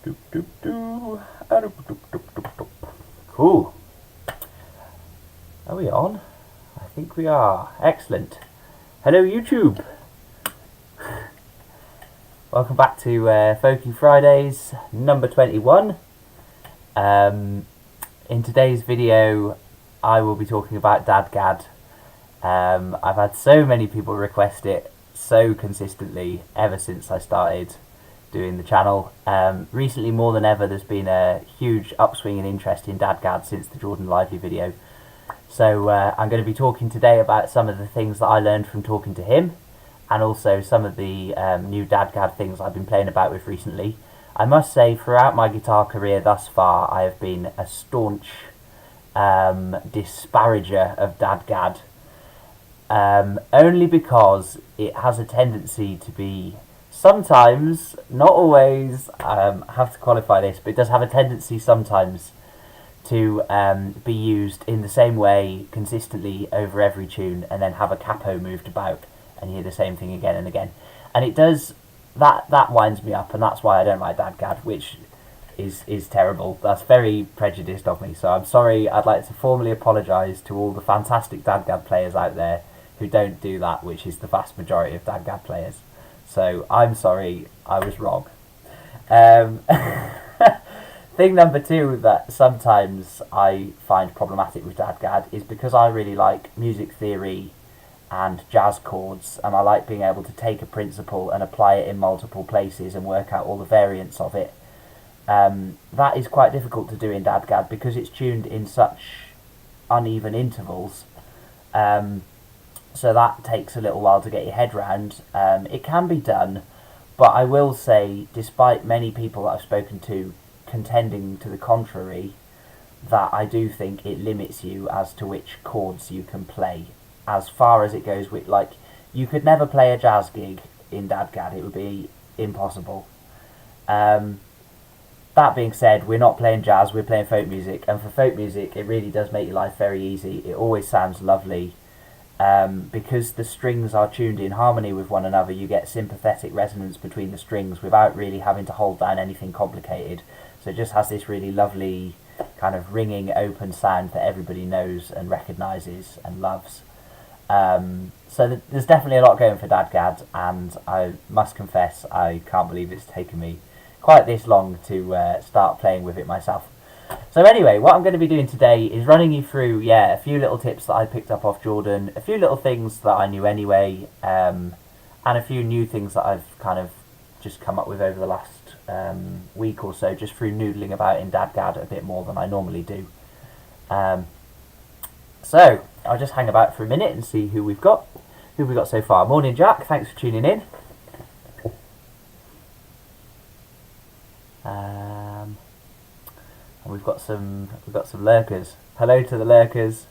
Doop, doop, doo. Doop, doop, doop, doop, doop. Cool. Are we on? I think we are. Excellent. Hello YouTube. Welcome back to Folky Fridays number 21. In today's video I will be talking about DADGAD. I've had so many people request it so consistently ever since I started doing the channel. Recently, more than ever, there's been a huge upswing in interest in DADGAD since the Jordan Lively video. So I'm going to be talking today about some of the things that I learned from talking to him, and also some of the new DADGAD things I've been playing about with recently. I must say, throughout my guitar career thus far, I have been a staunch disparager of DADGAD, only because it has a tendency to be sometimes, not always, I have to qualify this, but it does have a tendency sometimes to be used in the same way consistently over every tune, and then have a capo moved about and you hear the same thing again and again. And it does, that winds me up, and that's why I don't like DADGAD, which is terrible. That's very prejudiced of me, so I'm sorry. I'd like to formally apologise to all the fantastic DADGAD players out there who don't do that, which is the vast majority of DADGAD players. So I'm sorry, I was wrong. Thing number two that sometimes I find problematic with DADGAD is because I really like music theory and jazz chords, and I like being able to take a principle and apply it in multiple places and work out all the variants of it. That is quite difficult to do in DADGAD because it's tuned in such uneven intervals. So that takes a little while to get your head round. It can be done, but I will say, despite many people that I've spoken to contending to the contrary, that I do think it limits you as to which chords you can play, as far as it goes with, like, you could never play a jazz gig in DADGAD, it would be impossible. That being said, we're not playing jazz, we're playing folk music, and for folk music it really does make your life very easy. It always sounds lovely. Because the strings are tuned in harmony with one another, you get sympathetic resonance between the strings without really having to hold down anything complicated. So it just has this really lovely kind of ringing open sound that everybody knows and recognises and loves. So there's definitely a lot going for DADGAD, and I must confess I can't believe it's taken me quite this long to start playing with it myself. So anyway, what I'm going to be doing today is running you through, a few little tips that I picked up off Jordan, a few little things that I knew anyway, and a few new things that I've kind of just come up with over the last week or so, just through noodling about in DADGAD a bit more than I normally do. So I'll just hang about for a minute and see who we've got so far. Morning Jack, thanks for tuning in. And we've got some lurkers. Hello to the lurkers,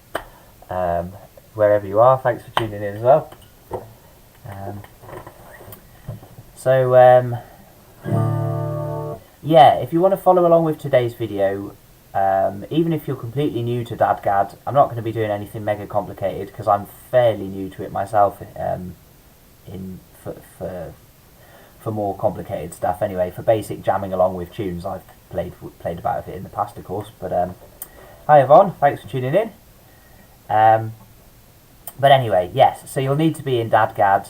wherever you are. Thanks for tuning in as well. If you want to follow along with today's video, even if you're completely new to DADGAD, I'm not going to be doing anything mega complicated because I'm fairly new to it myself. For more complicated stuff, anyway, for basic jamming along with tunes, I've played about with it in the past, of course. But hi Yvonne, thanks for tuning in. But anyway, yes, so you'll need to be in DADGAD.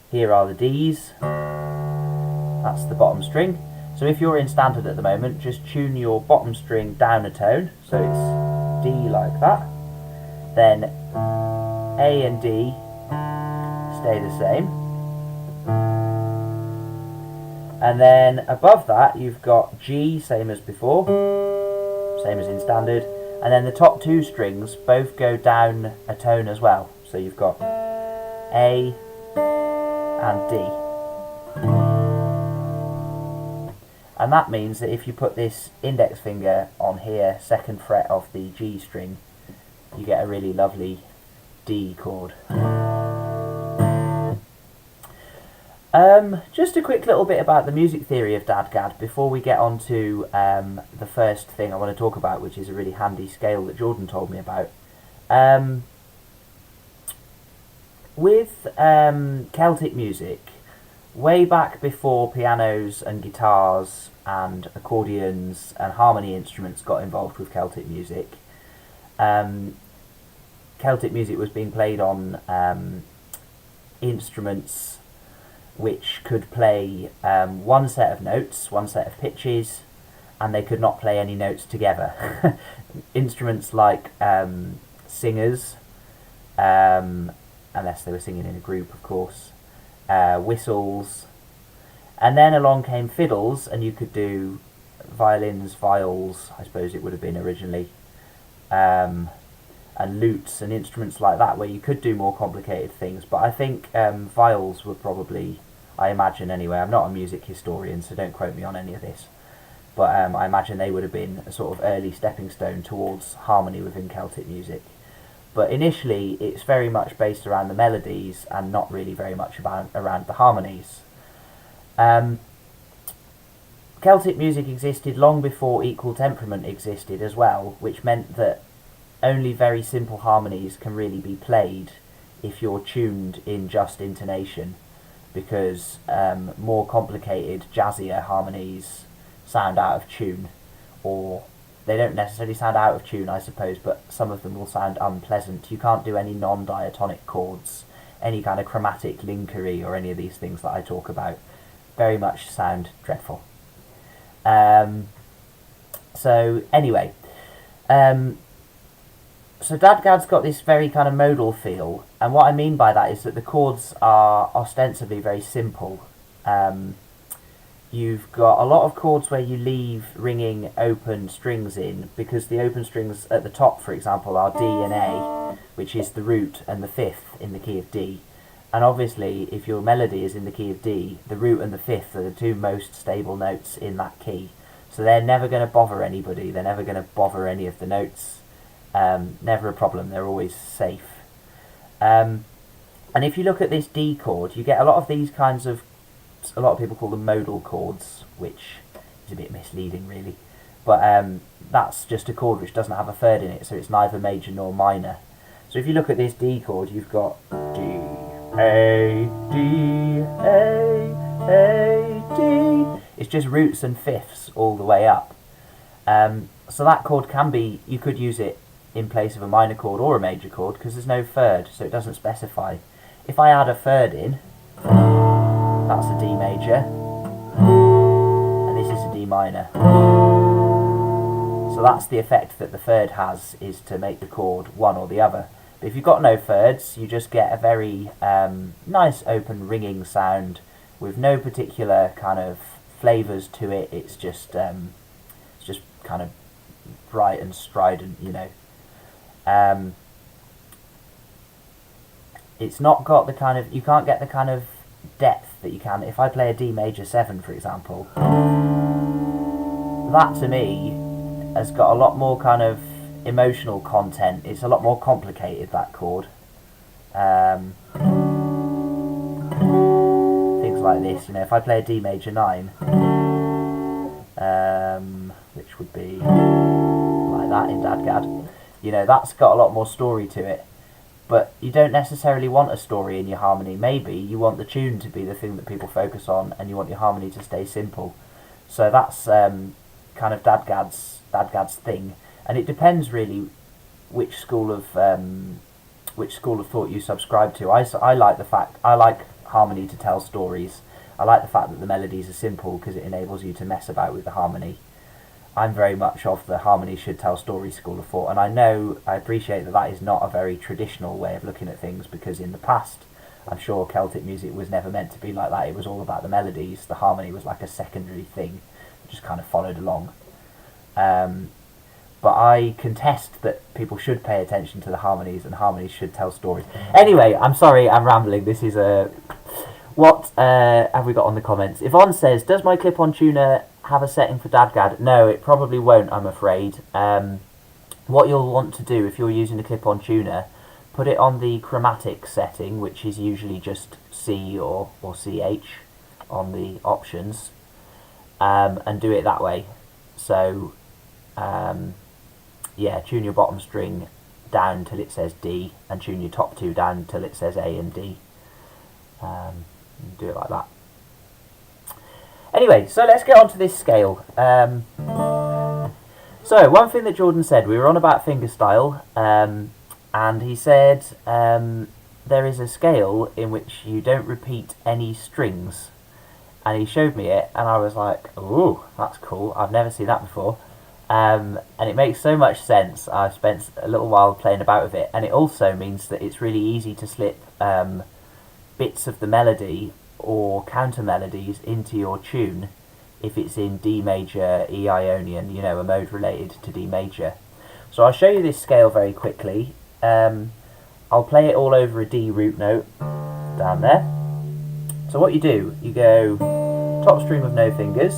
Here are the Ds. That's the bottom string. So if you're in standard at the moment, just tune your bottom string down a tone, so it's D like that. Then A and D stay the same. And then above that you've got G, same as before, same as in standard, and then the top two strings both go down a tone as well. So you've got A and D. And that means that if you put this index finger on here, second fret of the G string, you get a really lovely D chord. Just a quick little bit about the music theory of DADGAD before we get on to the first thing I want to talk about, which is a really handy scale that Jordan told me about. With Celtic music, way back before pianos and guitars and accordions and harmony instruments got involved with Celtic music, um, Celtic music was being played on instruments which could play one set of notes, one set of pitches, and they could not play any notes together. Instruments like singers, unless they were singing in a group, of course, whistles, and then along came fiddles, and you could do violins, viols, I suppose it would have been originally, and lutes and instruments like that, where you could do more complicated things. But I think viols were probably, I imagine anyway, I'm not a music historian, so don't quote me on any of this, but I imagine they would have been a sort of early stepping stone towards harmony within Celtic music. But initially it's very much based around the melodies and not really very much around the harmonies. Celtic music existed long before equal temperament existed as well, which meant that only very simple harmonies can really be played if you're tuned in just intonation, because more complicated, jazzier harmonies sound out of tune, or they don't necessarily sound out of tune, I suppose, but some of them will sound unpleasant. You can't do any non-diatonic chords, any kind of chromatic linkery or any of these things that I talk about. Very much sound dreadful. So anyway, so DADGAD's got this very kind of modal feel, and what I mean by that is that the chords are ostensibly very simple. You've got a lot of chords where you leave ringing open strings in, because the open strings at the top, for example, are D and A, which is the root and the fifth in the key of D. And obviously, if your melody is in the key of D, the root and the fifth are the two most stable notes in that key. So they're never going to bother anybody, they're never going to bother any of the notes. Never a problem, they're always safe. And if you look at this D chord, you get a lot of these kinds of, a lot of people call them modal chords, which is a bit misleading really. But that's just a chord which doesn't have a third in it, so it's neither major nor minor. So if you look at this D chord, you've got D, A, D, A, D. It's just roots and fifths all the way up. So that chord can be, you could use it in place of a minor chord or a major chord, because there's no third, so it doesn't specify. If I add a third in, that's a D major, and this is a D minor. So that's the effect that the third has, is to make the chord one or the other. But if you've got no thirds, you just get a very nice open ringing sound with no particular kind of flavours to it. It's just kind of bright and strident, you know. It's not got the kind of, you can't get the kind of depth that you can if I play a D major 7, for example. That to me has got a lot more kind of emotional content. It's a lot more complicated, that chord. Things like this, you know, if I play a D major 9, which would be like that in DADGAD, you know, that's got a lot more story to it. But you don't necessarily want a story in your harmony. Maybe you want the tune to be the thing that people focus on, and you want your harmony to stay simple. So that's kind of DADGAD's thing, and it depends really which school of thought you subscribe to. I like harmony to tell stories. I like the fact that the melodies are simple because it enables you to mess about with the harmony. I'm very much of the harmony should tell stories school of thought, and I appreciate that is not a very traditional way of looking at things, because in the past I'm sure Celtic music was never meant to be like that. It was all about the melodies. The harmony was like a secondary thing, just kind of followed along. But I contest that people should pay attention to the harmonies, and harmonies should tell stories. Anyway, I'm sorry, I'm rambling. This is a... What have we got on the comments? Yvonne says, does my clip-on tuner have a setting for DADGAD? No, it probably won't, I'm afraid. What you'll want to do if you're using a clip-on tuner, put it on the chromatic setting, which is usually just C or CH on the options, and do it that way. So, yeah, tune your bottom string down till it says D, and tune your top two down till it says A and D. Do it like that. Anyway, so let's get on to this scale. So one thing that Jordan said, we were on about fingerstyle, and he said there is a scale in which you don't repeat any strings. And he showed me it, and I was like, ooh, that's cool, I've never seen that before. And it makes so much sense. I've spent a little while playing about with it, and it also means that it's really easy to slip bits of the melody or counter melodies into your tune if it's in D major, E ionian, you know, a mode related to D major. So I'll show you this scale very quickly. I'll play it all over a D root note down there. So what you do, you go top string with no fingers,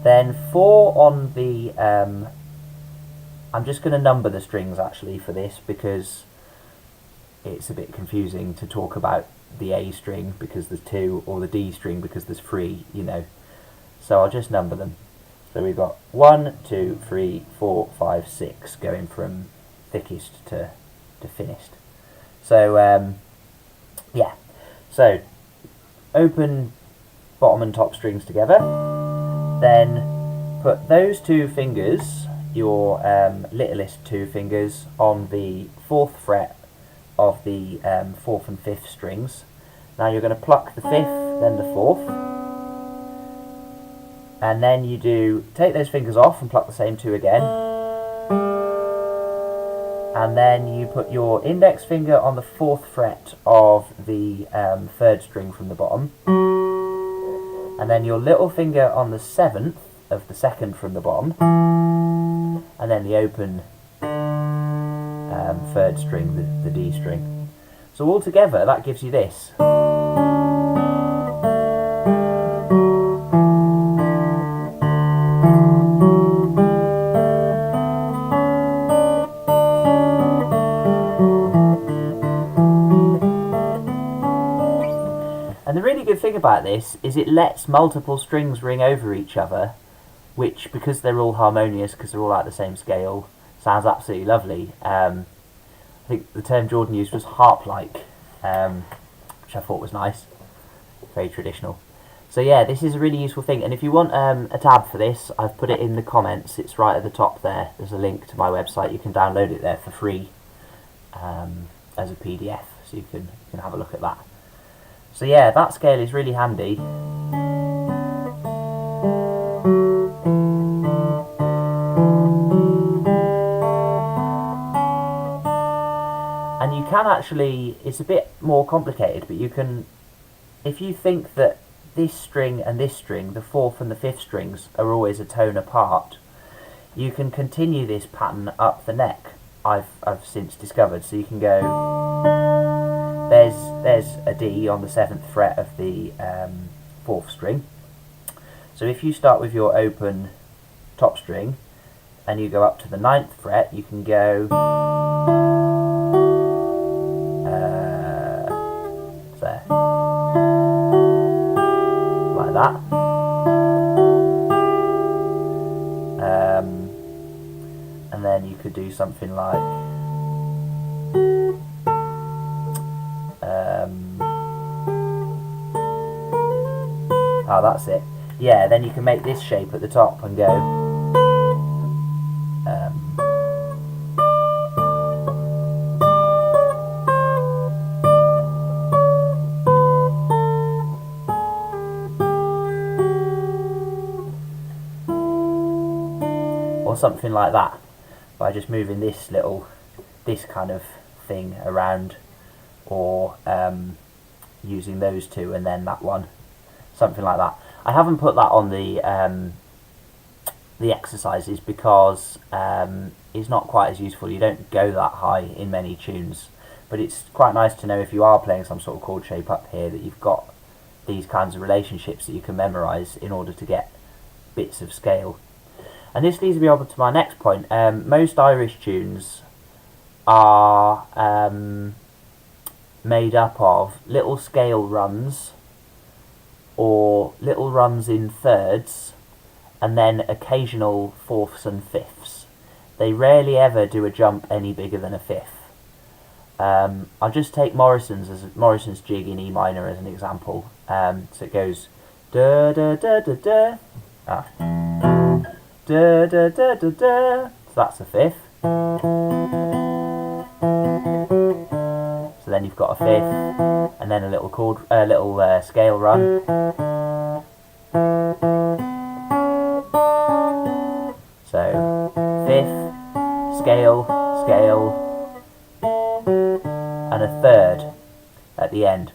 then 4 on the, I'm just going to number the strings actually for this because it's a bit confusing to talk about the A string because there's 2 or the D string because there's 3, you know. So I'll just number them. So we've got 1, 2, 3, 4, 5, 6 going from thickest to thinnest. So yeah, so open bottom and top strings together, then put those 2 fingers, your littlest 2 fingers, on the 4th fret of the 4th and 5th strings. Now you're going to pluck the 5th, then the 4th, and then you take those fingers off and pluck the same 2 again, and then you put your index finger on the 4th fret of the 3rd string from the bottom, and then your little finger on the 7th of the 2nd from the bottom, and then the open 3rd string, the D string. So all together that gives you this. And the really good thing about this is it lets multiple strings ring over each other, which, because they're all harmonious, because they're all at the same scale, sounds absolutely lovely. I think the term Jordan used was harp-like, which I thought was nice, very traditional. So yeah, this is a really useful thing, and if you want a tab for this, I've put it in the comments. It's right at the top there. There's a link to my website. You can download it there for free as a PDF, so you can have a look at that. So yeah, that scale is really handy. And you can actually, it's a bit more complicated, but you can, if you think that this string and this string, the 4th and the 5th strings, are always a tone apart, you can continue this pattern up the neck, I've since discovered. So you can go, there's a D on the 7th fret of the 4th string. So if you start with your open top string and you go up to the 9th fret, you can go there, like that. And then you could do something like oh, that's it. Yeah, then you can make this shape at the top and go or something like that, by just moving this kind of thing around, or using those 2 and then that one, something like that. I haven't put that on the exercises because it's not quite as useful. You don't go that high in many tunes, but it's quite nice to know if you are playing some sort of chord shape up here that you've got these kinds of relationships that you can memorise in order to get bits of scale. And this leads me on to my next point. Most Irish tunes are made up of little scale runs or little runs in thirds and then occasional 4ths and 5ths. They rarely ever do a jump any bigger than a 5th. I'll just take Morrison's jig in E minor as an example. So it goes Da da da da da. Ah. Da da da da da. So that's a fifth. So then you've got a fifth, and then a little chord, scale run. So fifth, scale, scale, and a third at the end.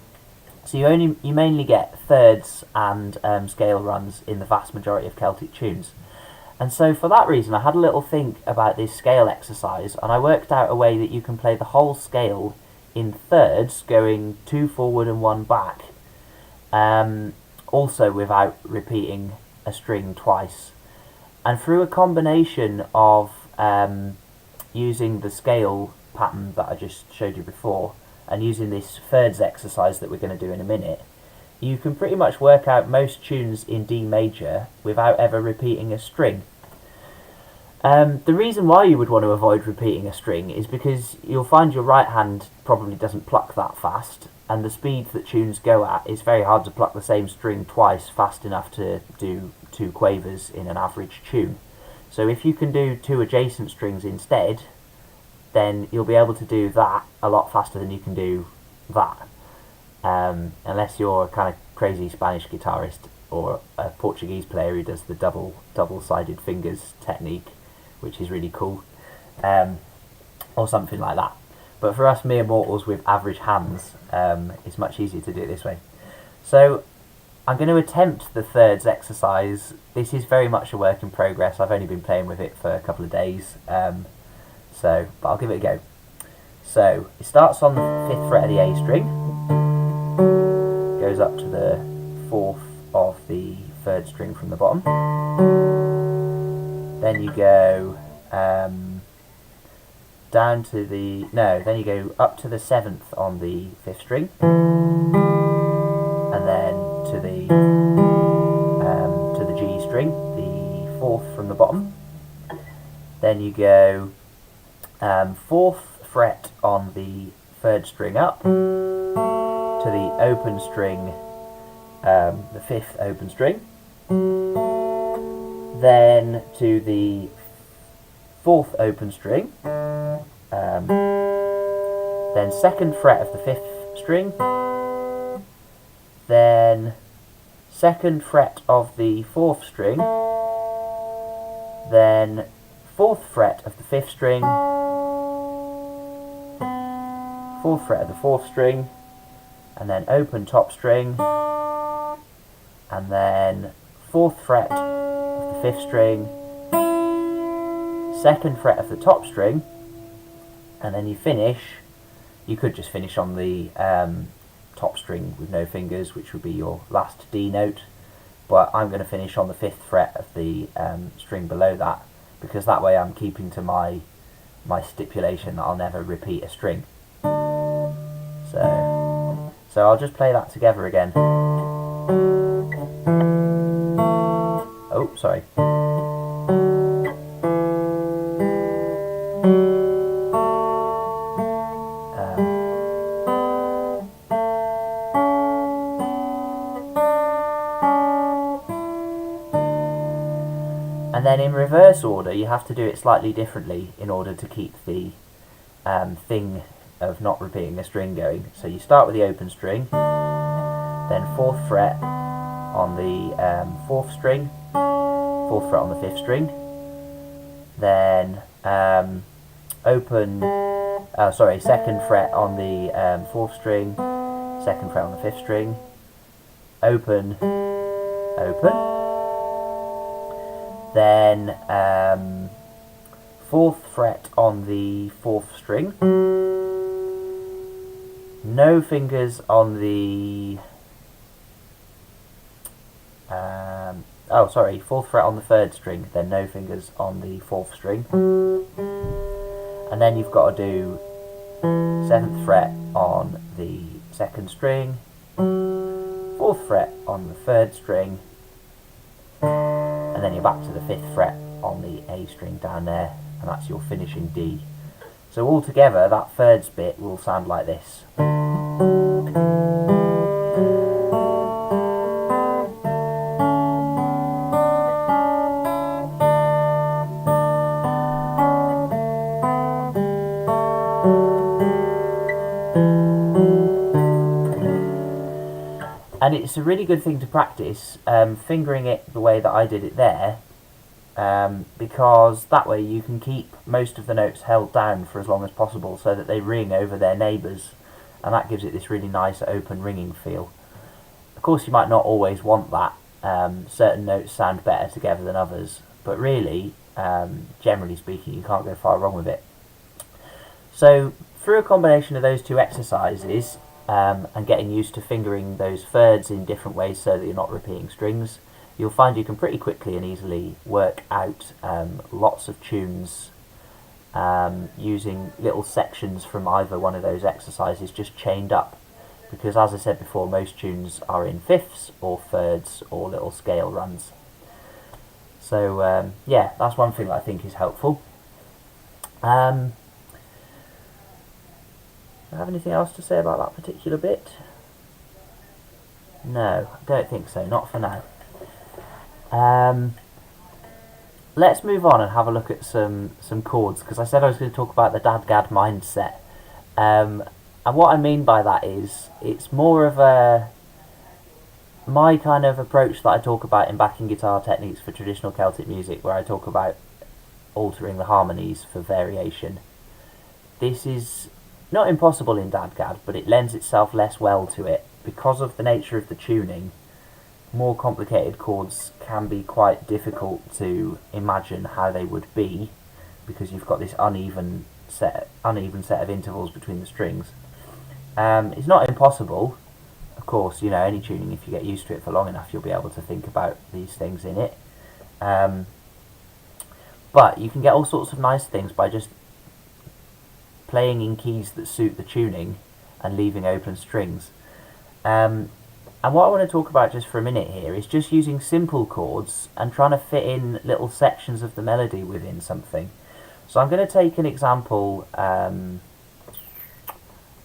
So you mainly get thirds and scale runs in the vast majority of Celtic tunes. And so for that reason I had a little think about this scale exercise, and I worked out a way that you can play the whole scale in thirds, going 2 forward and 1 back, also without repeating a string twice. And through a combination of using the scale pattern that I just showed you before, and using this thirds exercise that we're going to do in a minute, you can pretty much work out most tunes in D major without ever repeating a string. The reason why you would want to avoid repeating a string is because you'll find your right hand probably doesn't pluck that fast, and the speed that tunes go at is very hard to pluck the same string twice fast enough to do 2 quavers in an average tune. So if you can do 2 adjacent strings instead, then you'll be able to do that a lot faster than you can do that. Unless you're a kind of crazy Spanish guitarist or a Portuguese player who does the double-sided fingers technique, which is really cool, or something like that. But for us mere mortals with average hands, it's much easier to do it this way. So I'm going to attempt the thirds exercise. This is very much a work in progress. I've only been playing with it for a couple of days, but I'll give it a go. So it starts on the 5th fret of the A string, goes up to the 4th of the 3rd string from the bottom. Then you go then you go up to the 7th on the 5th string, and then to the G string, the 4th from the bottom. Then you go 4th fret on the 3rd string up to the open string, the 5th open string, then to the 4th open string, then 2nd fret of the 5th string, then 2nd fret of the 4th string, then 4th fret of the 5th string, 4th fret of the 4th string, and then open top string, and then 4th fret of the 5th string, 2nd fret of the top string, and then you finish. You could just finish on the top string with no fingers, which would be your last D note, but I'm going to finish on the 5th fret of the string below that, because that way I'm keeping to my stipulation that I'll never repeat a string. So I'll just play that together again. Oh, sorry. And then in reverse order, you have to do it slightly differently in order to keep the thing of not repeating a string going. So you start with the open string, then 4th fret on the 4th string, 4th fret on the 5th string, then 2nd fret on the 4th string, 2nd fret on the 5th string, open, open, then 4th fret on the 4th string, no fingers on the 4th fret on the 3rd string, then no fingers on the 4th string, and then you've got to do 7th fret on the 2nd string, 4th fret on the 3rd string, and then you're back to the 5th fret on the A string down there, and that's your finishing D. So altogether, that thirds bit will sound like this. And it's a really good thing to practice, fingering it the way that I did it there, because that way you can keep most of the notes held down for as long as possible so that they ring over their neighbours, and that gives it this really nice open ringing feel. Of course you might not always want that, certain notes sound better together than others, but really, generally speaking, you can't go far wrong with it. So through a combination of those two exercises, and getting used to fingering those thirds in different ways so that you're not repeating strings, you'll find you can pretty quickly and easily work out lots of tunes using little sections from either one of those exercises just chained up, because as I said before, most tunes are in fifths or thirds or little scale runs. So yeah, that's one thing that I think is helpful. Do I have anything else to say about that particular bit? No, I don't think so, not for now. Let's move on and have a look at some chords, because I said I was going to talk about the DADGAD mindset. And what I mean by that is, it's more of my kind of approach that I talk about in backing guitar techniques for traditional Celtic music, where I talk about altering the harmonies for variation. This is not impossible in DADGAD, but it lends itself less well to it. Because of the nature of the tuning, more complicated chords can be quite difficult to imagine how they would be, because you've got this uneven set of intervals between the strings. It's not impossible. Of course, you know, any tuning, if you get used to it for long enough, you'll be able to think about these things in it. But you can get all sorts of nice things by just playing in keys that suit the tuning and leaving open strings. And what I want to talk about just for a minute here is just using simple chords and trying to fit in little sections of the melody within something. So I'm going to take an example.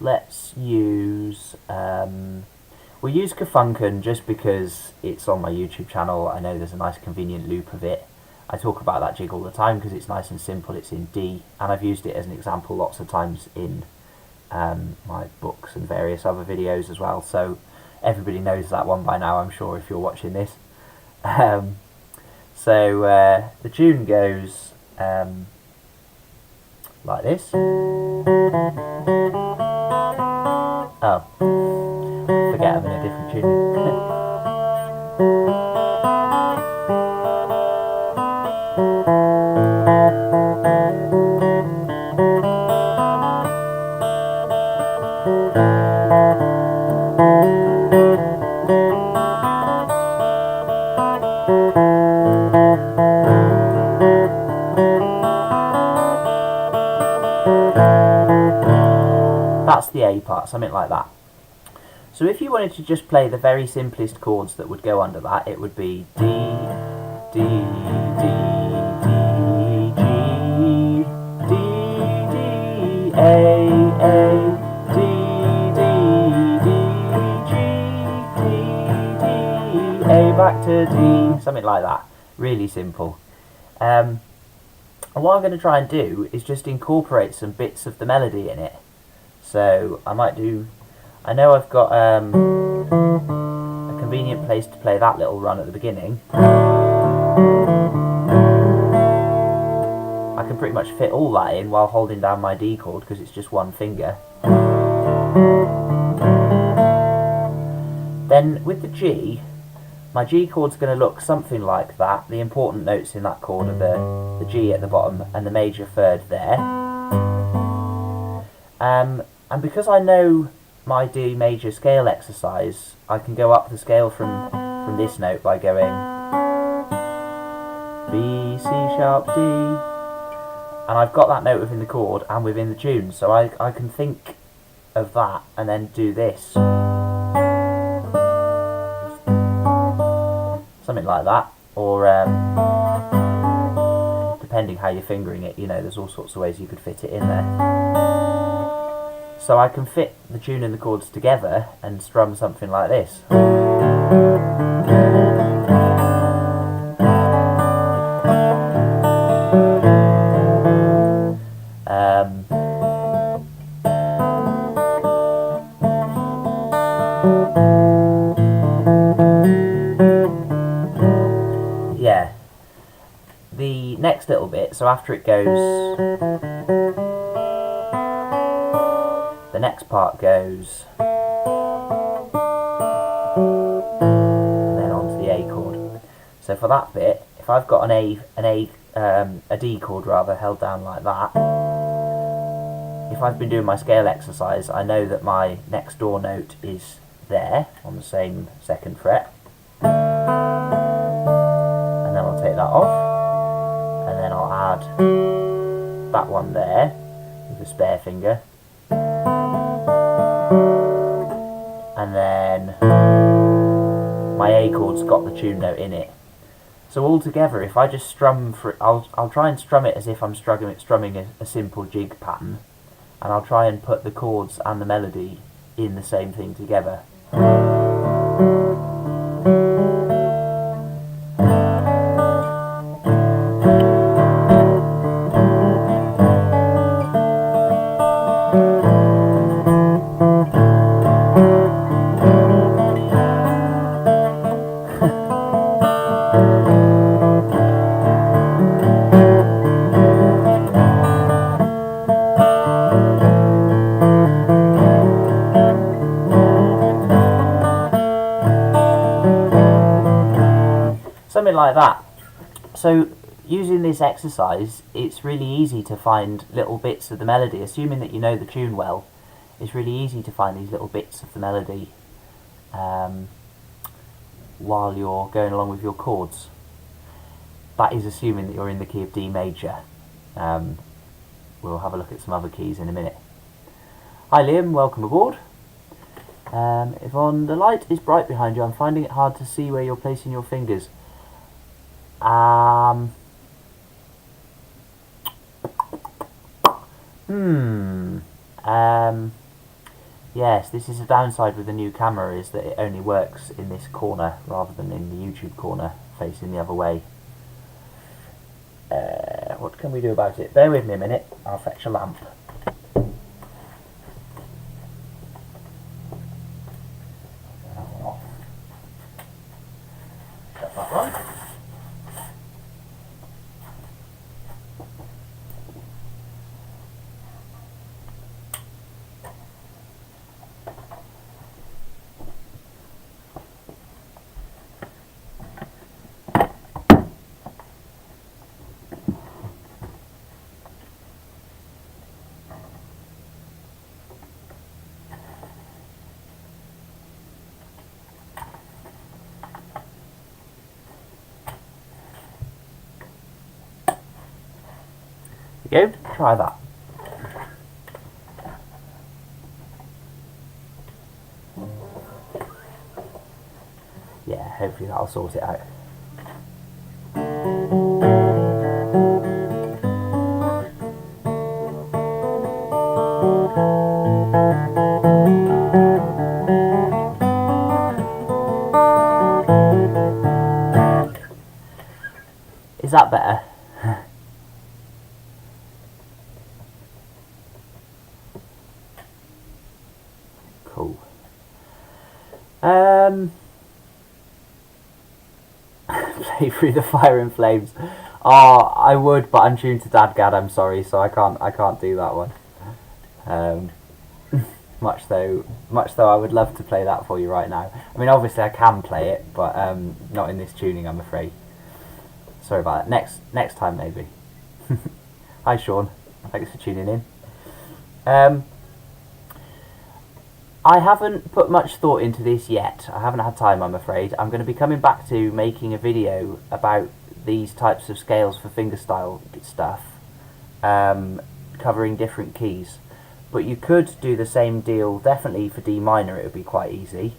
Let's use we'll use Gefunken just because it's on my YouTube channel. I know there's a nice convenient loop of it. I talk about that jig all the time because it's nice and simple. It's in D, and I've used it as an example lots of times in my books and various other videos as well. So everybody knows that one by now, I'm sure, if you're watching this. So the tune goes like this. Oh, forget I'm in a different tune. That's the A part, something like that. So if you wanted to just play the very simplest chords that would go under that, it would be D, D, D, D, G, D, D, A, D, D, D, G, D, D, A, back to D, something like that. Really simple. And what I'm going to try and do is just incorporate some bits of the melody in it. So I might do, I know I've got a convenient place to play that little run at the beginning. I can pretty much fit all that in while holding down my D chord because it's just one finger. Then with the G, my G chord's going to look something like that. The important notes in that chord are the G at the bottom and the major third there. And because I know my D major scale exercise, I can go up the scale from this note by going B, C sharp, D, and I've got that note within the chord and within the tune, so I can think of that and then do this. Something like that, or depending how you're fingering it, you know, there's all sorts of ways you could fit it in there. So I can fit the tune and the chords together and strum something like this. next little bit, so after it goes, the next part goes, and then onto the A chord. So for that bit, if I've got a D chord rather held down like that, if I've been doing my scale exercise, I know that my next door note is there on the same 2nd fret, and then I'll take that off, and then I'll add that one there with the spare finger, and then my A chord's got the tune note in it. So altogether, if I just strum for it, I'll try and strum it as if I'm strumming a simple jig pattern, and I'll try and put the chords and the melody in the same thing together. Something like that. So using this exercise, it's really easy to find little bits of the melody, assuming that you know the tune well. It's really easy to find these little bits of the melody while you're going along with your chords. That is assuming that you're in the key of D major. We'll have a look at some other keys in a minute. Hi Liam, welcome aboard. Yvonne, the light is bright behind you. I'm finding it hard to see where you're placing your fingers. Yes, this is a downside with the new camera, is that it only works in this corner rather than in the YouTube corner facing the other way. What can we do about it? Bear with me a minute, I'll fetch a lamp. Shut that one. Go, try that. Yeah, hopefully that'll sort it out. Is that better? Cool. Play through the fire and flames. Oh, I would, but I'm tuned to DADGAD. I'm sorry, so I can't do that one. Much though I would love to play that for you right now. I mean, obviously I can play it, but not in this tuning, I'm afraid. Sorry about that. Next time maybe. Hi Sean, thanks for tuning in. I haven't put much thought into this yet. I haven't had time, I'm afraid. I'm going to be coming back to making a video about these types of scales for fingerstyle stuff, covering different keys. But you could do the same deal, definitely for D minor it would be quite easy.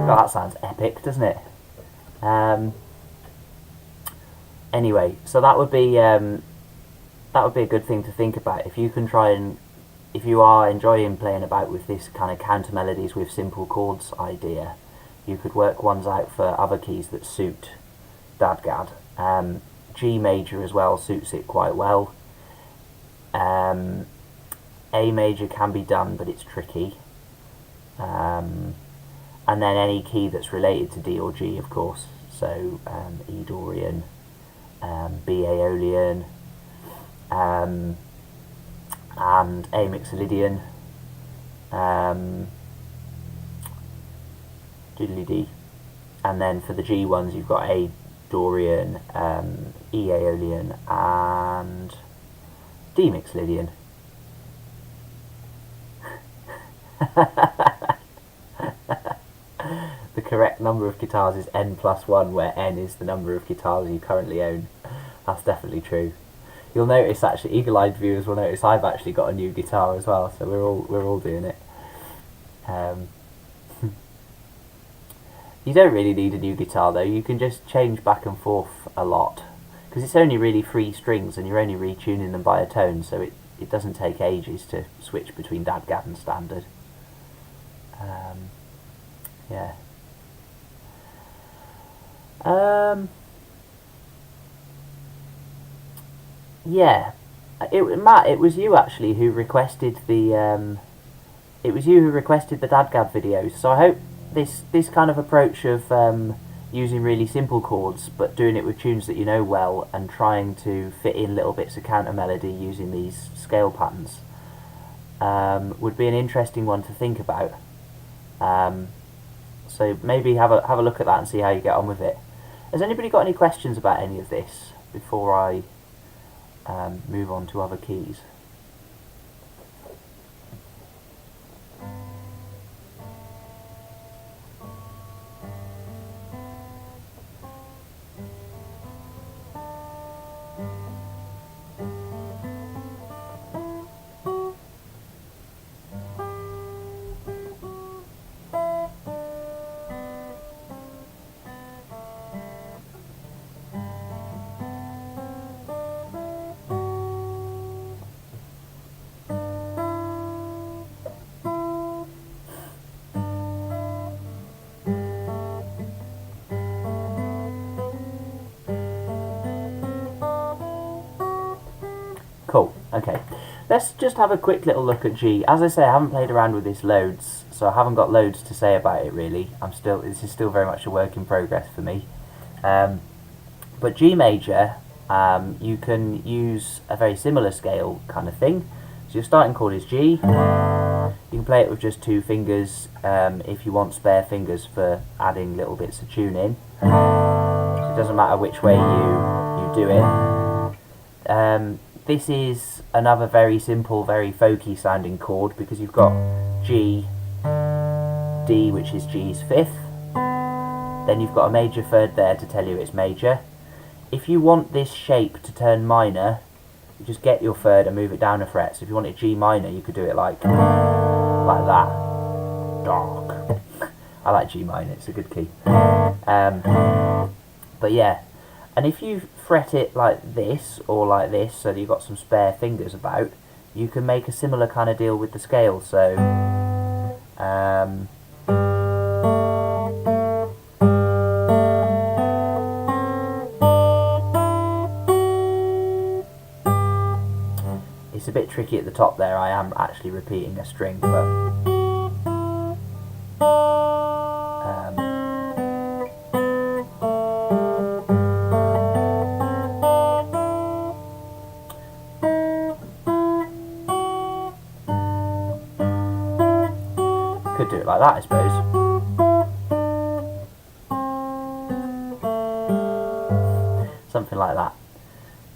That sounds epic, doesn't it? Anyway, so that would be a good thing to think about. If you can try and, if you are enjoying playing about with this kind of counter melodies with simple chords idea, you could work ones out for other keys that suit DADGAD. G major as well suits it quite well. A major can be done, but it's tricky. And then any key that's related to D or G, of course. So E Dorian, B Aeolian, and A Mixolydian, diddly D. And then for the G ones, you've got A Dorian, E Aeolian, and D Mixolydian. The correct number of guitars is n+1, where n is the number of guitars you currently own. That's definitely true. You'll notice, actually, eagle-eyed viewers will notice I've actually got a new guitar as well, so we're all doing it. You don't really need a new guitar though. You can just change back and forth a lot, because it's only really 3 strings and you're only retuning them by a tone, so it doesn't take ages to switch between DADGAD and standard. Yeah. Yeah. Matt, it was you actually who requested the DADGAD videos. So I hope this kind of approach of using really simple chords but doing it with tunes that you know well and trying to fit in little bits of counter melody using these scale patterns would be an interesting one to think about. So maybe have a look at that and see how you get on with it. Has anybody got any questions about any of this before I move on to other keys? Cool, okay. Let's just have a quick little look at G. As I say, I haven't played around with this loads, so I haven't got loads to say about it really. This is still very much a work in progress for me. But G major, you can use a very similar scale kind of thing. So your starting chord is G. You can play it with just 2 fingers if you want spare fingers for adding little bits of tune in. So it doesn't matter which way you do it. This is another very simple, very folky sounding chord because you've got G, D, which is G's 5th. Then you've got a major 3rd there to tell you it's major. If you want this shape to turn minor, you just get your 3rd and move it down a fret. So if you want it G minor, you could do it like that. Dark. I like G minor, it's a good key. But yeah, and if you fret it like this or like this, so that you've got some spare fingers about, you can make a similar kind of deal with the scale. So it's a bit tricky at the top there. I am actually repeating a string, but could do it like that, I suppose. Something like that.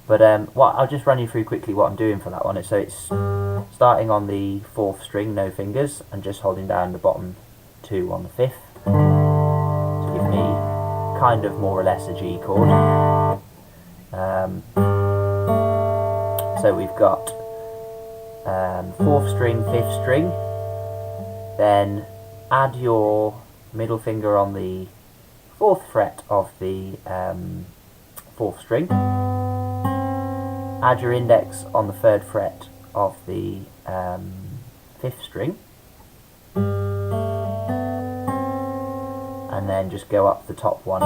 But I'll just run you through quickly what I'm doing for that one. So it's starting on the 4th string, no fingers, and just holding down the bottom 2 on the 5th to give me kind of more or less a G chord. So we've got 4th string, 5th string. Then add your middle finger on the 4th fret of the 4th string, add your index on the 3rd fret of the 5th string, and then just go up the top one,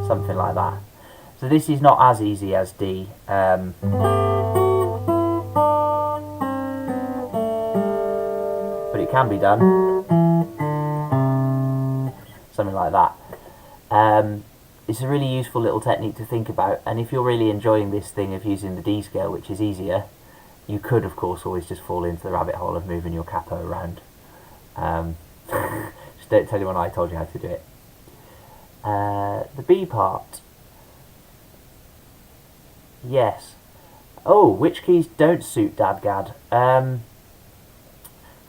something like that. So this is not as easy as D, but it can be done, something like that. It's a really useful little technique to think about, and if you're really enjoying this thing of using the D scale, which is easier, you could of course always just fall into the rabbit hole of moving your capo around. Just don't tell anyone I told you how to do it. The B part, yes. Oh, which keys don't suit DADGAD?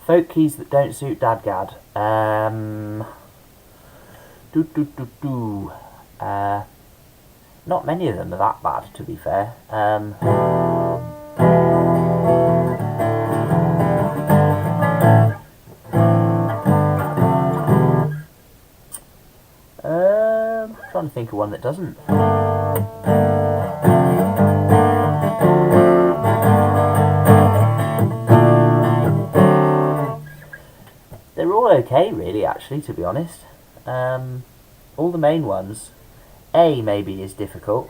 Folk keys that don't suit DADGAD. Not many of them are that bad, to be fair. I'm trying to think of one that doesn't. They're all okay, really, actually, to be honest. All the main ones. A maybe is difficult.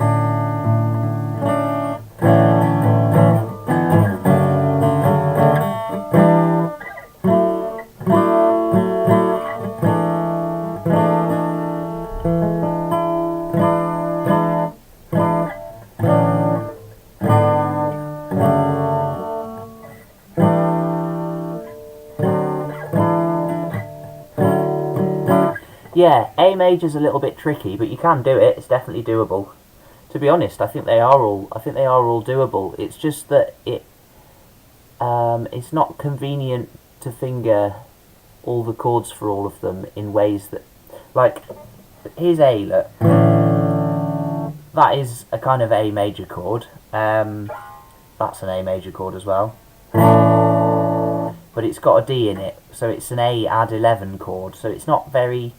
Yeah, A major's a little bit tricky, but you can do it. It's definitely doable. To be honest, I think they are all doable. It's just that it's not convenient to finger all the chords for all of them in ways that, like, here's A. Look, that is a kind of A major chord. That's an A major chord as well, but it's got a D in it, so it's an A add 11 chord. So it's not very.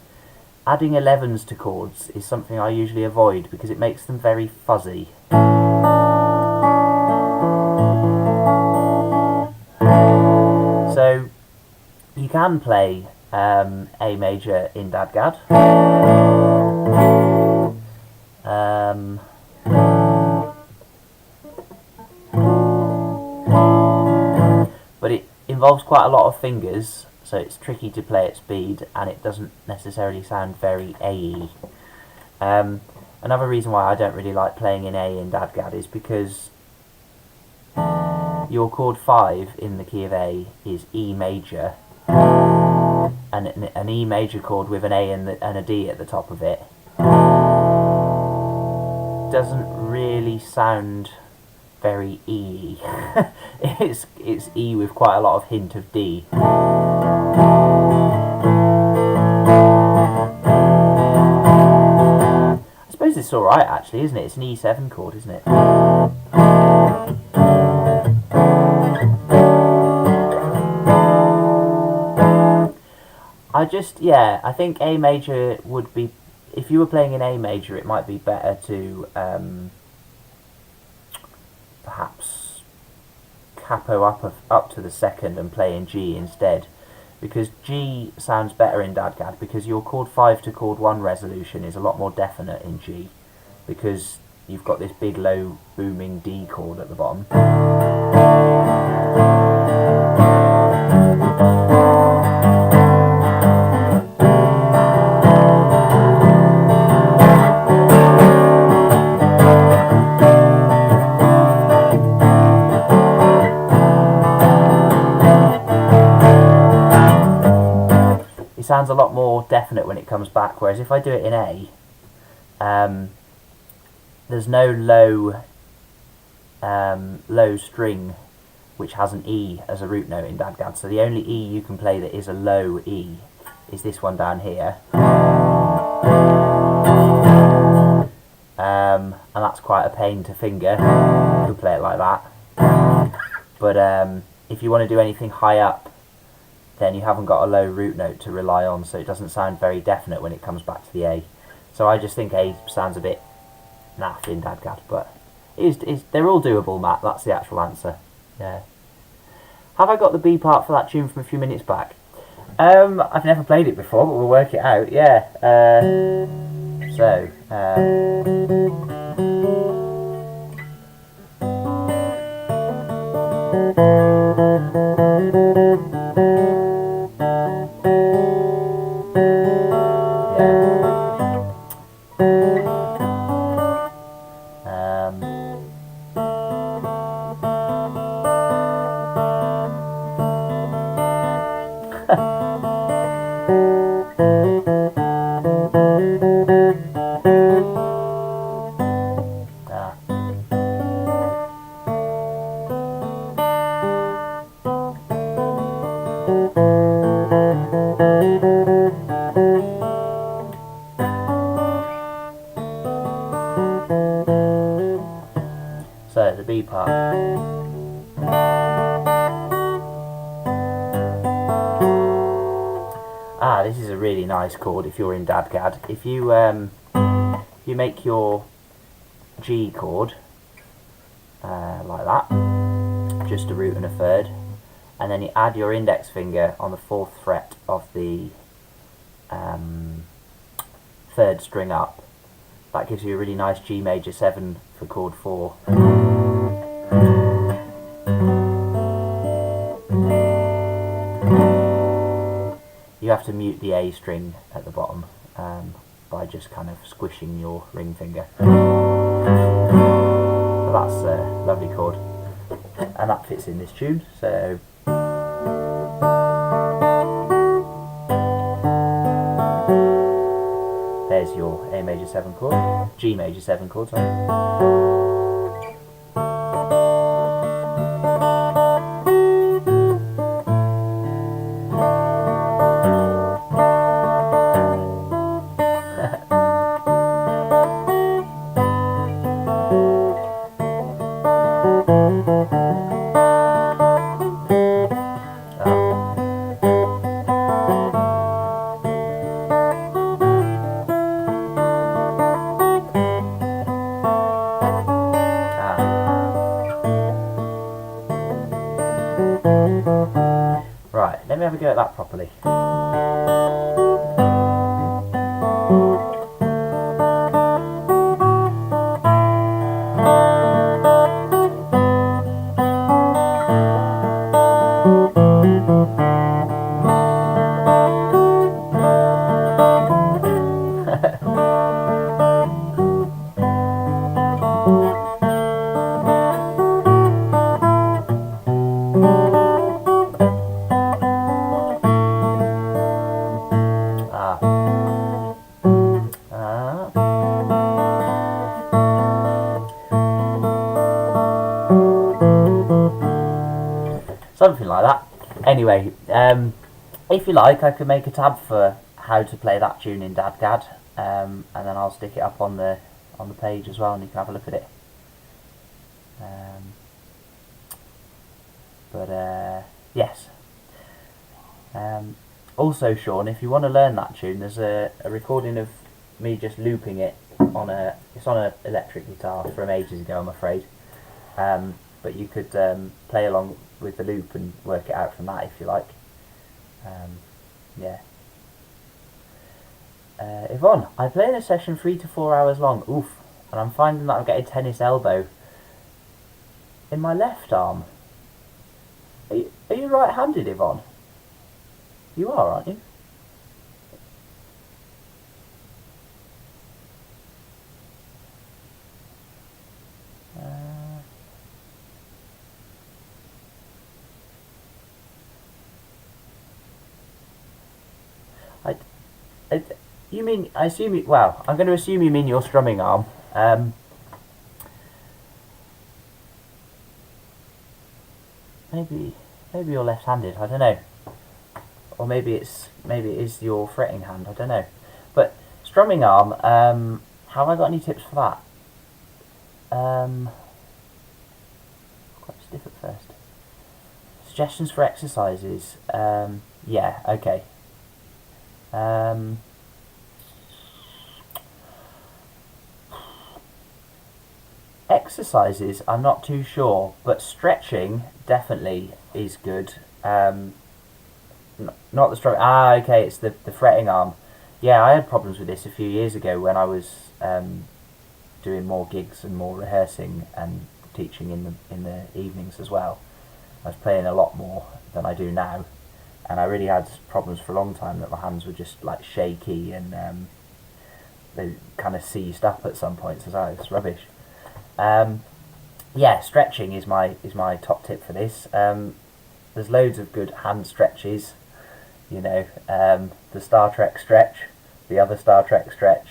Adding 11s to chords is something I usually avoid because it makes them very fuzzy. So you can play A major in DADGAD. But it involves quite a lot of fingers, so it's tricky to play at speed, and it doesn't necessarily sound very A-y. Another reason why I don't really like playing in A in DADGAD is because your chord 5 in the key of A is E major, and an E major chord with an A and a D at the top of it doesn't really sound very E. It's E with quite a lot of hint of D. I suppose it's alright actually, isn't it? It's an E7 chord, isn't it? I think A major would be, if you were playing in A major, it might be better to perhaps capo up to the 2nd and play in G instead, because G sounds better in DADGAD because your chord 5 to chord 1 resolution is a lot more definite in G, because you've got this big low booming D chord at the bottom. It sounds a lot more definite when it comes back, whereas if I do it in A, there's no low string which has an E as a root note in DADGAD, so the only E you can play that is a low E is this one down here, and that's quite a pain to finger. You can play it like that, but if you want to do anything high up, then you haven't got a low root note to rely on, so it doesn't sound very definite when it comes back to the A. So I just think A sounds a bit naff in DADGAD, but they're all doable, Matt. That's the actual answer. Yeah. Have I got the B part for that tune from a few minutes back? I've never played it before, but we'll work it out. Yeah. So. So the B part. This is a really nice chord if you're in DADGAD. If you make your G chord like that, just a root and a third, and then you add your index finger on the 4th fret of the 3rd string up, that gives you a really nice G major 7 for chord 4. You have to mute the A string at the bottom by just kind of squishing your ring finger. But that's a lovely chord, and that fits in this tune. So there's your A major 7 chord, G major 7 chord, sorry. Right, let me have a go at that properly. Something like that. Anyway, if you like, I could make a tab for how to play that tune in DADGAD, and then I'll stick it up on the page as well, and you can have a look at it. Yes. Also, Sean, if you want to learn that tune, there's a recording of me just looping it on it's on an electric guitar from ages ago, I'm afraid. But you could play along with the loop and work it out from that if you like. Yeah. Yvonne, I play in a session 3 to 4 hours long. Oof. And I'm finding that I'm getting tennis elbow in my left arm. Are you right-handed, Yvonne? You are, aren't you? You mean, I assume you, well, I'm going to assume you mean your strumming arm. Maybe you're left-handed, I don't know. Or maybe it is your fretting hand, I don't know. But strumming arm, have I got any tips for that? Quite stiff at first. Suggestions for exercises. Yeah, okay. Exercises, I'm not too sure, but stretching definitely is good. Not the stroke. Ah, okay, it's the fretting arm. Yeah, I had problems with this a few years ago when I was doing more gigs and more rehearsing and teaching in the evenings as well. I was playing a lot more than I do now, and I really had problems for a long time that my hands were just like shaky and they kind of seized up at some points as well. It's rubbish. Yeah, stretching is my top tip for this. There's loads of good hand stretches. You know, the Star Trek stretch, the other Star Trek stretch.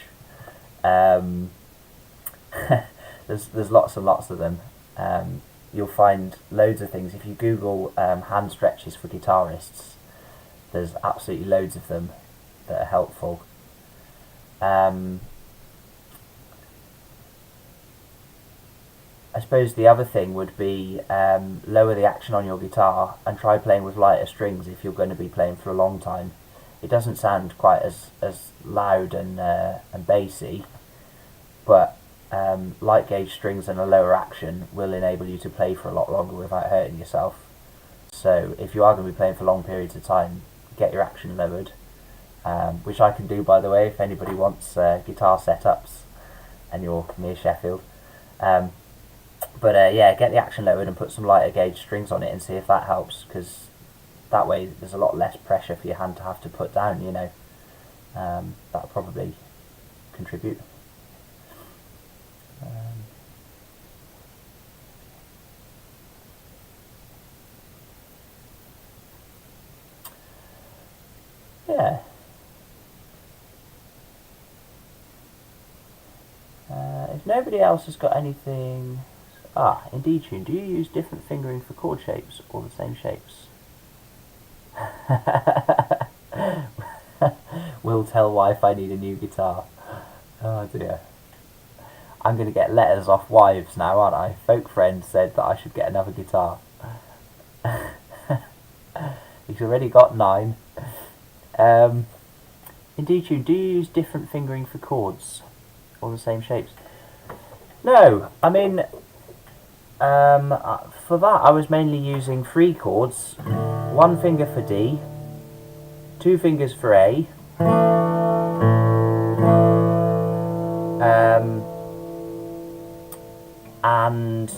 There's lots and lots of them. You'll find loads of things if you Google hand stretches for guitarists. There's absolutely loads of them that are helpful. I suppose the other thing would be lower the action on your guitar and try playing with lighter strings if you're going to be playing for a long time. It doesn't sound quite as loud and bassy, but light gauge strings and a lower action will enable you to play for a lot longer without hurting yourself. So if you are going to be playing for long periods of time, get your action lowered, which I can do, by the way, if anybody wants guitar setups and you're near Sheffield. But yeah, get the action lowered and put some lighter gauge strings on it and see if that helps, because that way there's a lot less pressure for your hand to have to put down, you know. That'll probably contribute. Yeah. If nobody else has got anything... in D-Tune, do you use different fingering for chord shapes or the same shapes? Will tell wife I need a new guitar. Oh dear. I'm going to get letters off wives now, aren't I? Folk friend said that I should get another guitar. He's already got 9. In D-Tune, do you use different fingering for chords or the same shapes? No, I mean, for that I was mainly using 3 chords, 1 finger for D, 2 fingers for A, and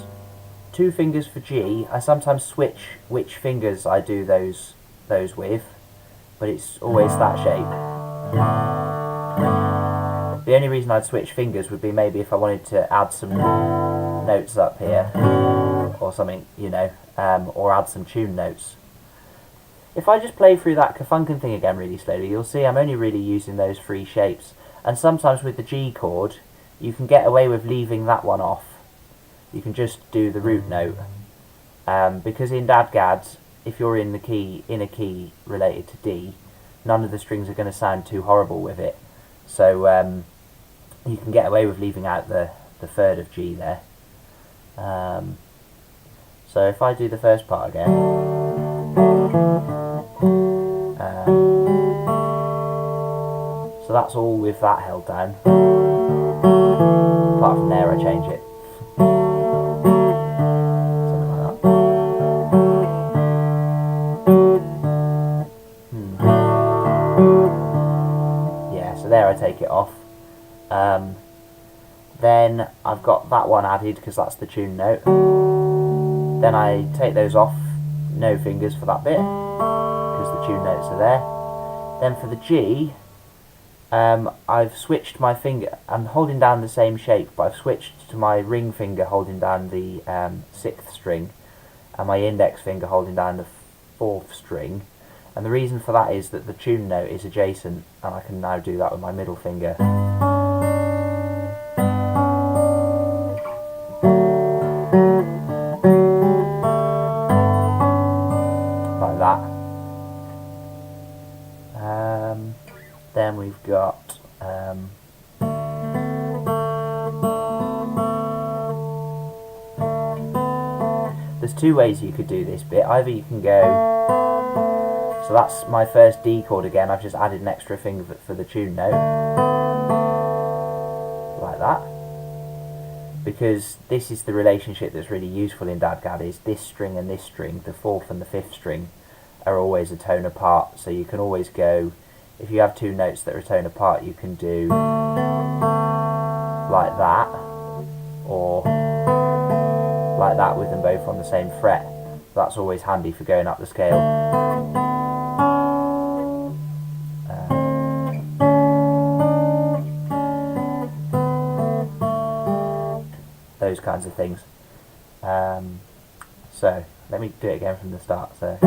2 fingers for G. I sometimes switch which fingers I do those with, but it's always that shape. The only reason I'd switch fingers would be maybe if I wanted to add some notes up here or something, you know, or add some tune notes. If I just play through that Kafunkin thing again really slowly, you'll see I'm only really using those 3 shapes. And sometimes with the G chord, you can get away with leaving that one off. You can just do the root note. Because in DADGAD, if you're in a key related to D, none of the strings are going to sound too horrible with it. So you can get away with leaving out the 3rd of G there. So if I do the first part again, so that's all with that held down. Apart from there I change it. Something like that. Yeah, so there I take it off. Then I've got that one added because that's the tune note. Then I take those off, no fingers for that bit, because the tune notes are there. Then for the G, I've switched my finger. I'm holding down the same shape, but I've switched to my ring finger holding down the 6th string, and my index finger holding down the 4th string. And the reason for that is that the tune note is adjacent, and I can now do that with my middle finger. Like that. Then we've got there's 2 ways you could do this bit. Either you can go, so that's my first D chord again, I've just added an extra finger for the tune note, like that. because this is the relationship that's really useful in DADGAD, is this string and this string, the fourth and the fifth string, are always a tone apart. So you can always go, if you have two notes that are a tone apart, you can do like that, or like that with them both on the same fret. That's always handy for going up the scale. Those kinds of things. So let me do it again from the start. So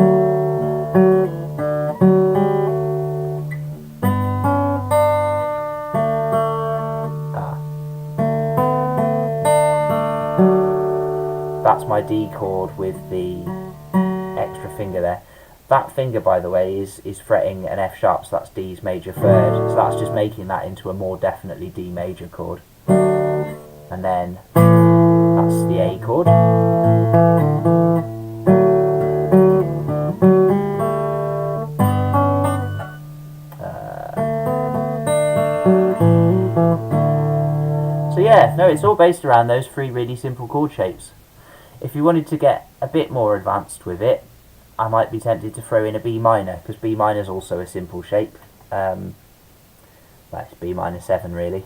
that's my D chord with the extra finger there. That finger, by the way, is fretting an F sharp, so that's D's major third. So that's just making that into a more definitely D major chord. And then that's the A chord. So yeah, no, it's all based around those three really simple chord shapes. If you wanted to get a bit more advanced with it, I might be tempted to throw in a B minor, because B minor is also a simple shape. Well, it's B minor 7 really.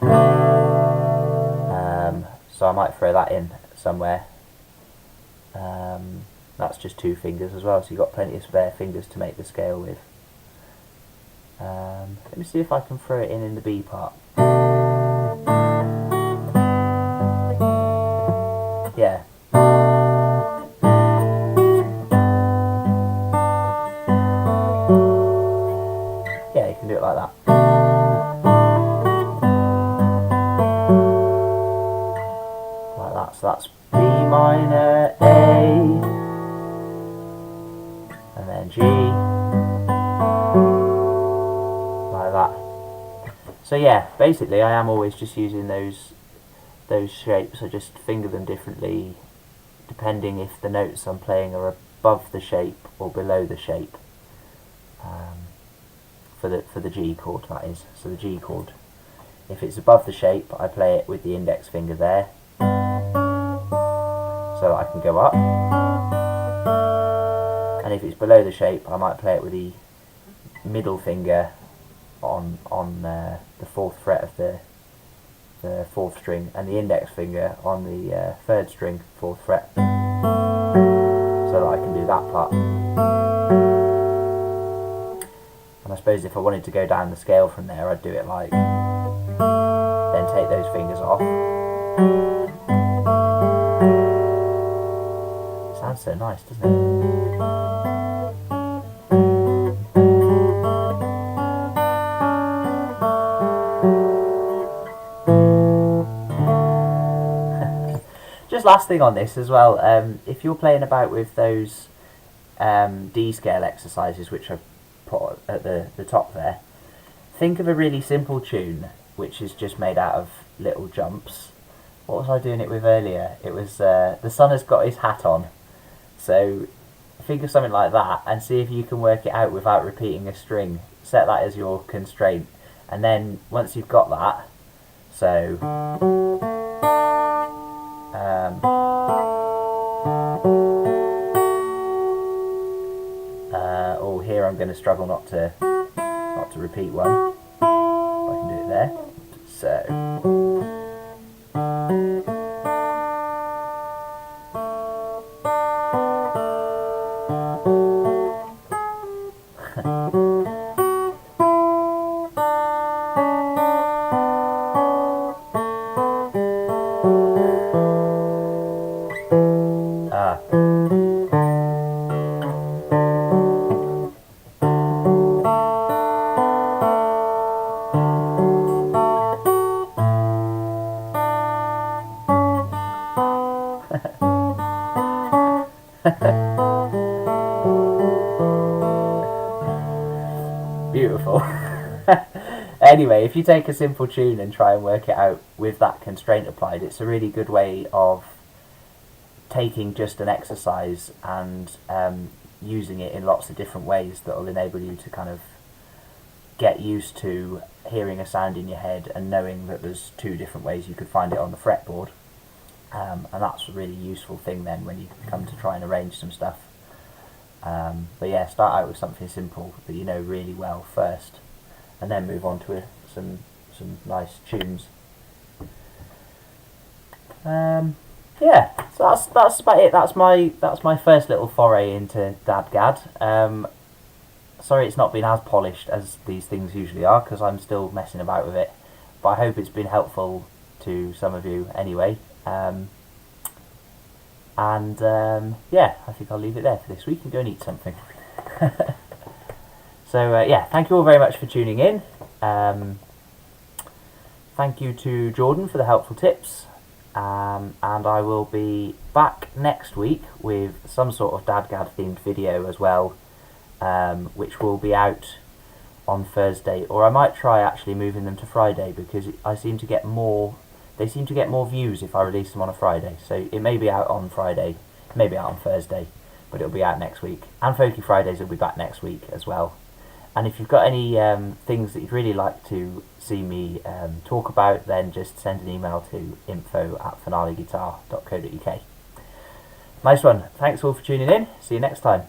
So I might throw that in somewhere. That's just two fingers as well, so you've got plenty of spare fingers to make the scale with. Let me see if I can throw it in the B part. Yeah. Yeah, you can do it like that. Like that, so that's B minor, A, and then G, like that. So yeah, basically I am always just using those shapes. I just finger them differently depending if the notes I'm playing are above the shape or below the shape. For the G chord, that is. So the G chord, if it's above the shape, I play it with the index finger there, so that I can go up. And if it's below the shape, I might play it with the middle finger on the fourth fret of the fourth string, and the index finger on the third string, fourth fret, so that I can do that part. And I suppose if I wanted to go down the scale from there, I'd do it like, then take those fingers off. It sounds so nice, doesn't it? Just last thing on this as well, if you're playing about with those D scale exercises, which I've put at the top there, think of a really simple tune which is just made out of little jumps. What was I doing it with earlier? It was The Sun Has Got His Hat On. So think of something like that and see if you can work it out without repeating a string. Set that as your constraint, and then once you've got that, so here I'm going to struggle not to repeat one. I can do it there. So beautiful. Anyway, if you take a simple tune and try and work it out with that constraint applied, it's a really good way of taking just an exercise and using it in lots of different ways that will enable you to kind of get used to hearing a sound in your head and knowing that there's two different ways you could find it on the fretboard. and that's a really useful thing then when you come to try and arrange some stuff. But yeah, start out with something simple that you know really well first, and then move on to some nice tunes. Yeah, so that's about it. That's my first little foray into DADGAD. Sorry it's not been as polished as these things usually are, because I'm still messing about with it, but I hope it's been helpful to some of you anyway. Yeah, I think I'll leave it there for this week and go and eat something. So yeah, thank you all very much for tuning in. Thank you to Jordan for the helpful tips. And I will be back next week with some sort of DADGAD themed video as well, which will be out on Thursday, or I might try actually moving them to Friday, because they seem to get more views if I release them on a Friday. So it may be out on Friday, maybe out on Thursday, but it'll be out next week. And Folky Fridays will be back next week as well. And if you've got any things that you'd really like to see me talk about, then just send an email to info@finaleguitar.co.uk. Nice one. Thanks all for tuning in. See you next time.